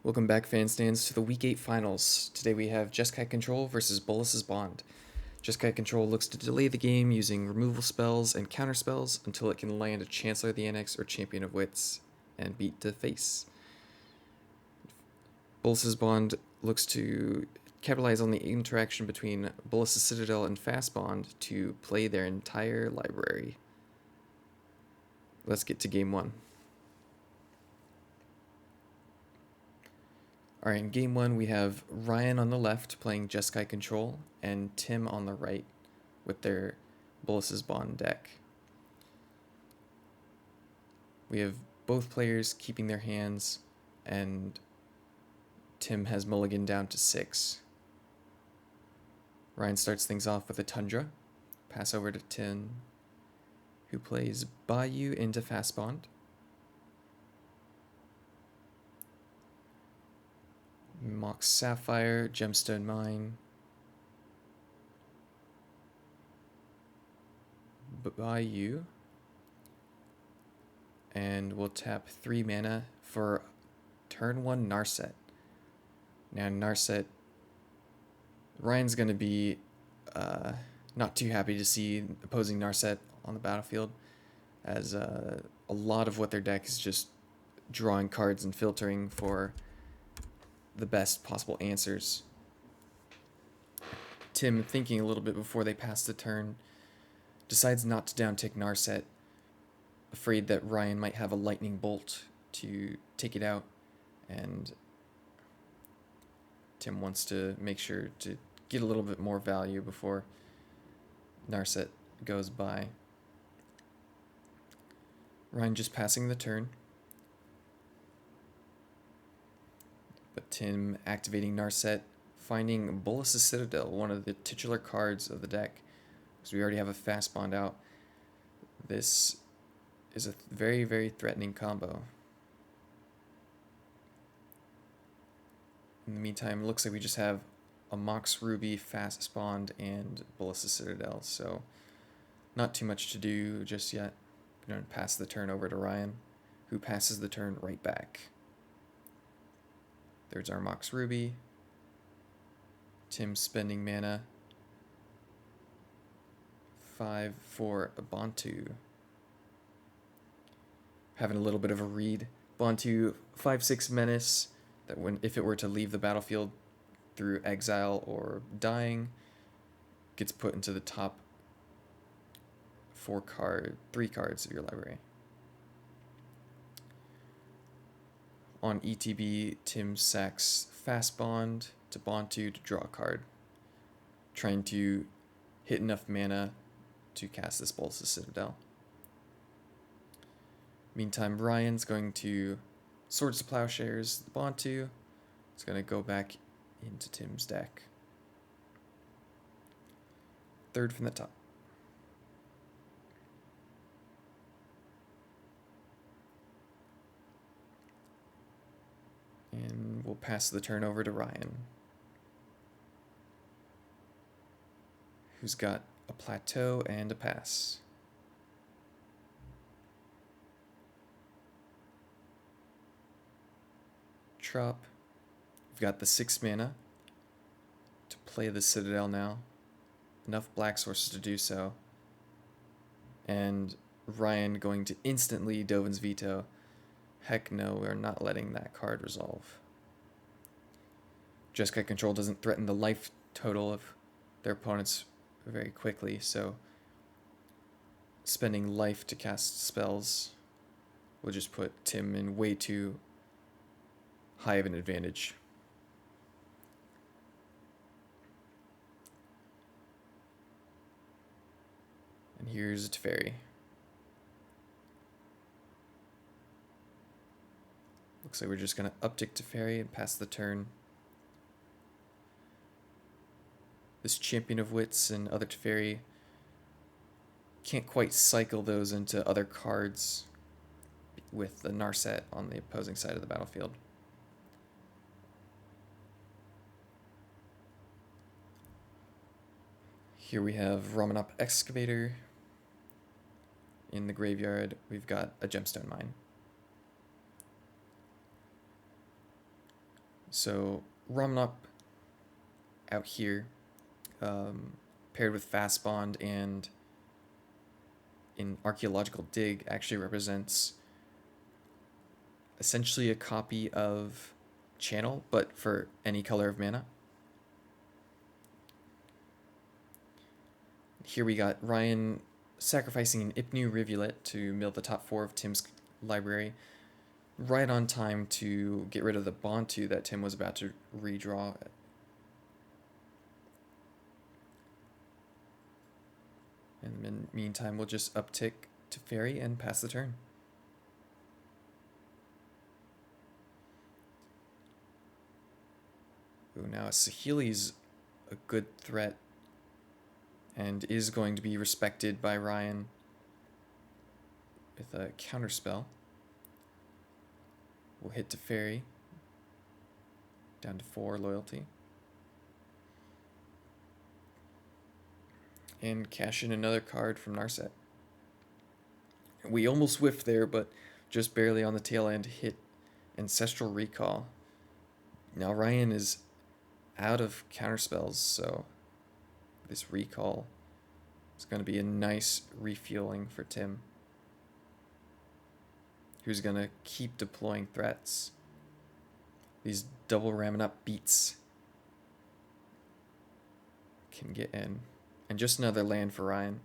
Welcome back, fan stands, to the Week 8 finals. Today we have Jeskai Control versus Bolas' Bond. Jeskai Control looks to delay the game using removal spells and counter spells until it can land a Chancellor of the Annex or Champion of Wits and beat to face. Bolas' Bond looks to capitalize on the interaction between Bolas' Citadel and Fast Bond to play their entire library. Let's get to game one. Alright, in game one we have Ryan on the left playing Jeskai Control and Tim on the right with their Bolas' Bond deck. We have both players keeping their hands, and Tim has mulligan down to 6. Ryan starts things off with a Tundra. Pass over to Tim, who plays Bayou into Fast Bond. Mox Sapphire, Gemstone Mine, Bayou, and we'll tap 3 mana for turn 1 Narset. Now Narset, Ryan's going to be not too happy to see opposing Narset on the battlefield, as a lot of what their deck is just drawing cards and filtering for the best possible answers. Tim, thinking a little bit before they pass the turn, decides not to downtick Narset, afraid that Ryan might have a lightning bolt to take it out, and Tim wants to make sure to get a little bit more value before Narset goes by. Ryan just passing the turn, but Tim activating Narset, finding Bolas' Citadel, one of the titular cards of the deck, because we already have a Fast Bond out. This is a very, very threatening combo. In the meantime, it looks like we just have a Mox Ruby, Fast Bond, and Bolas' Citadel, so not too much to do just yet. I'm going to pass the turn over to Ryan, who passes the turn right back. There's our Mox Ruby. Tim spending mana. 5 for a Bantu. Having a little bit of a read. Bantu, 5/6 menace, that when if it were to leave the battlefield through exile or dying, gets put into the top 3 cards of your library. On ETB, Tim sacks Fast Bond to Bantu to draw a card, trying to hit enough mana to cast this Bolas' Citadel. Meantime, Ryan's going to Swords to Plowshares the Bantu. It's going to go back into Tim's deck. Third from the top. And we'll pass the turn over to Ryan, who's got a plateau and a pass. Trop. We've got the 6 mana to play the Citadel now. Enough black sources to do so. And Ryan going to instantly Dovin's Veto. Heck no, we're not letting that card resolve. Jeskai Control doesn't threaten the life total of their opponents very quickly, so spending life to cast spells will just put Tim in way too high of an advantage. And here's a Teferi. Looks like we're just going to uptick Teferi and pass the turn. This Champion of Wits and other Teferi can't quite cycle those into other cards with the Narset on the opposing side of the battlefield. Here we have Ramanop Excavator. In the graveyard, we've got a Gemstone Mine. So Ramanop out here, paired with Fast Bond and in Archaeological Dig, actually represents essentially a copy of Channel, but for any color of mana. Here we got Ryan sacrificing an Ipnu Rivulet to mill the top 4 of Tim's library, right on time to get rid of the Bontu that Tim was about to redraw. And in the meantime, we'll just uptick to Fairy and pass the turn. Ooh, now Sahili's a good threat and is going to be respected by Ryan with a counterspell. We'll hit to Fairy, down to 4 loyalty. And cash in another card from Narset. We almost whiffed there, but just barely on the tail end hit Ancestral Recall. Now Ryan is out of counterspells, so this recall is going to be a nice refueling for Tim, who's going to keep deploying threats. These double ramming up beats can get in. And just another land for Ryan.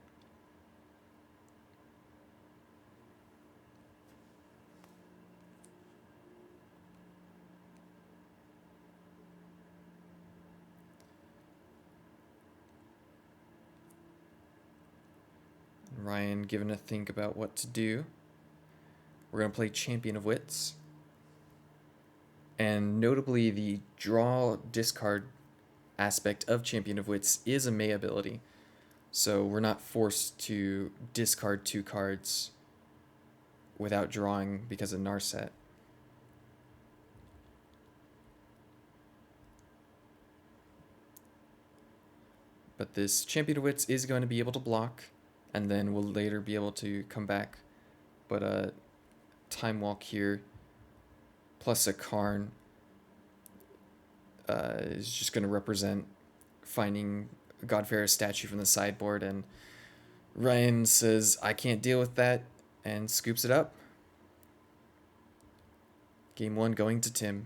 Ryan given a think about what to do. We're going to play Champion of Wits. And notably, the draw discard aspect of Champion of Wits is a May ability. So we're not forced to discard 2 cards without drawing because of Narset. But this Champion of Wits is going to be able to block, and then we'll later be able to come back. But a Time Walk here, plus a Karn, is just going to represent finding Godfarer's statue from the sideboard, and Ryan says, I can't deal with that, and scoops it up. Game 1 going to Tim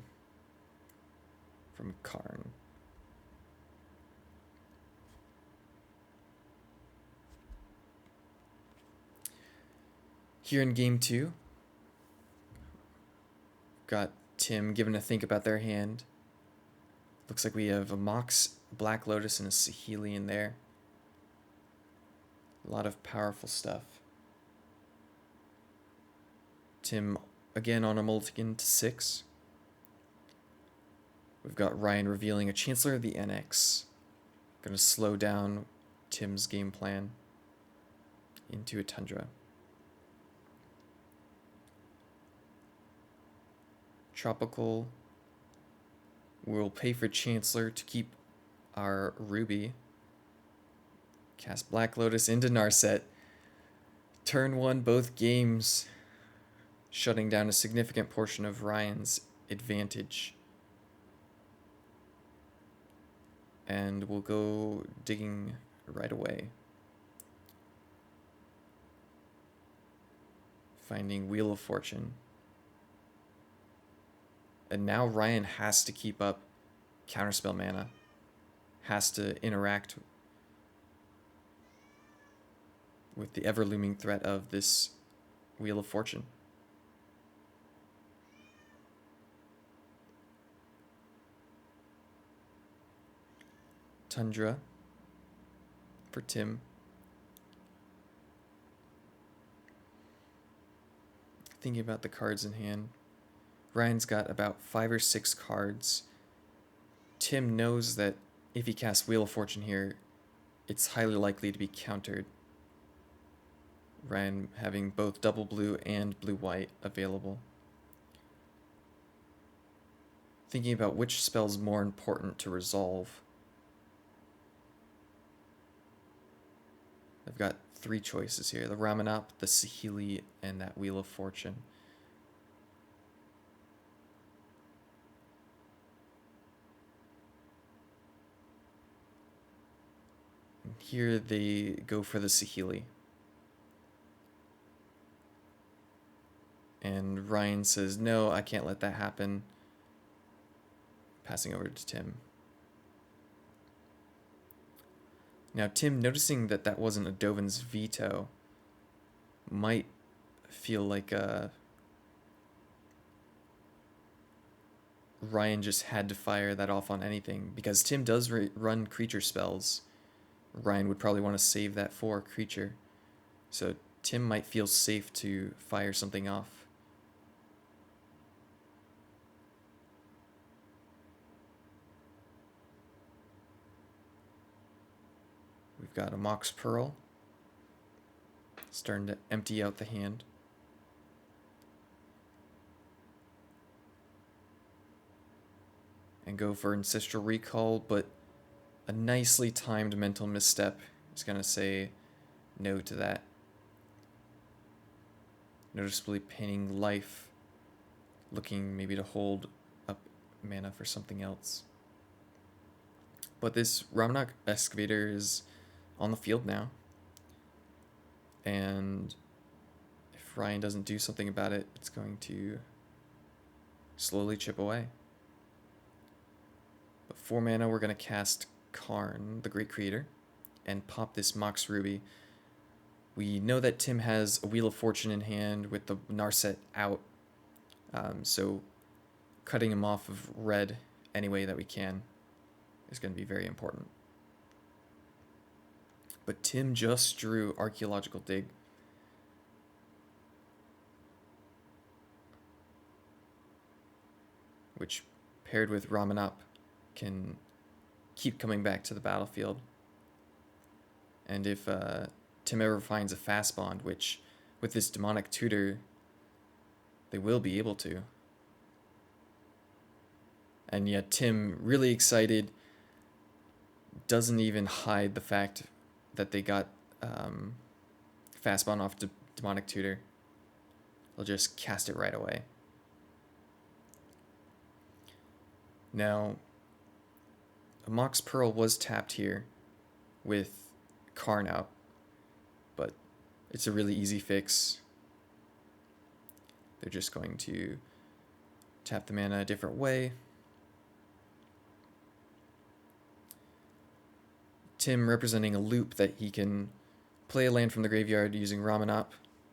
from Karn. Here in Game 2, got Tim giving a think about their hand. Looks like we have a Mox, Black Lotus, and a Sahili in there. A lot of powerful stuff. Tim again on a mulligan to 6. We've got Ryan revealing a Chancellor of the NX. Gonna slow down Tim's game plan into a Tundra. Tropical. We'll pay for Chancellor to keep our Ruby. Cast Black Lotus into Narset. Turn 1 both games, shutting down a significant portion of Ryan's advantage. And we'll go digging right away. Finding Wheel of Fortune. And now Ryan has to keep up counterspell mana. Has to interact with the ever-looming threat of this Wheel of Fortune. Tundra for Tim. Thinking about the cards in hand. Ryan's got about 5 or 6 cards. Tim knows that if he casts Wheel of Fortune here, it's highly likely to be countered. Ryan having both double blue and blue-white available. Thinking about which spell's more important to resolve. I've got 3 choices here. The Ramanop, the Sahili, and that Wheel of Fortune. here they go for the Saheeli. And Ryan says, no, I can't let that happen. Passing over to Tim. Now, Tim, noticing that that wasn't a Dovin's veto, might feel like Ryan just had to fire that off on anything, because Tim does run creature spells. Ryan would probably want to save that for a creature. So Tim might feel safe to fire something off. We've got a Mox Pearl. Starting to empty out the hand. And go for Ancestral Recall, but a nicely timed mental misstep is going to say no to that. Noticeably paining life, looking maybe to hold up mana for something else. But this Ramunap Excavator is on the field now. And if Ryan doesn't do something about it, it's going to slowly chip away. But 4 mana, we're going to cast Karn, the Great Creator, and pop this Mox Ruby. We know that Tim has a Wheel of Fortune in hand with the Narset out, so cutting him off of red any way that we can is going to be very important. But Tim just drew Archaeological Dig. Which, paired with Ramunap, can keep coming back to the battlefield. And if Tim ever finds a fast bond, which with this Demonic Tutor, they will be able to. And yet Tim, really excited, doesn't even hide the fact that they got fast bond off Demonic Tutor. They'll just cast it right away. Now, a Mox Pearl was tapped here with Karn out, but it's a really easy fix. They're just going to tap the mana a different way. Tim representing a loop that he can play a land from the graveyard using Ramunap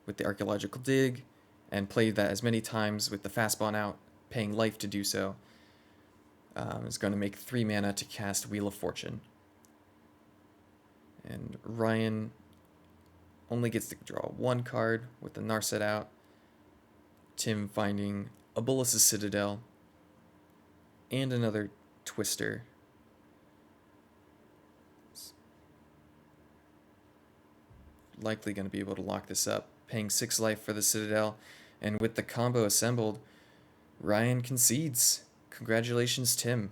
with the Archaeological Dig, and play that as many times with the fast bond out, paying life to do so. Is going to make 3 mana to cast Wheel of Fortune. And Ryan only gets to draw 1 card with the Narset out. Tim finding a Bolas' Citadel and another Twister. Likely going to be able to lock this up, paying 6 life for the Citadel. And with the combo assembled, Ryan concedes. Congratulations, Tim.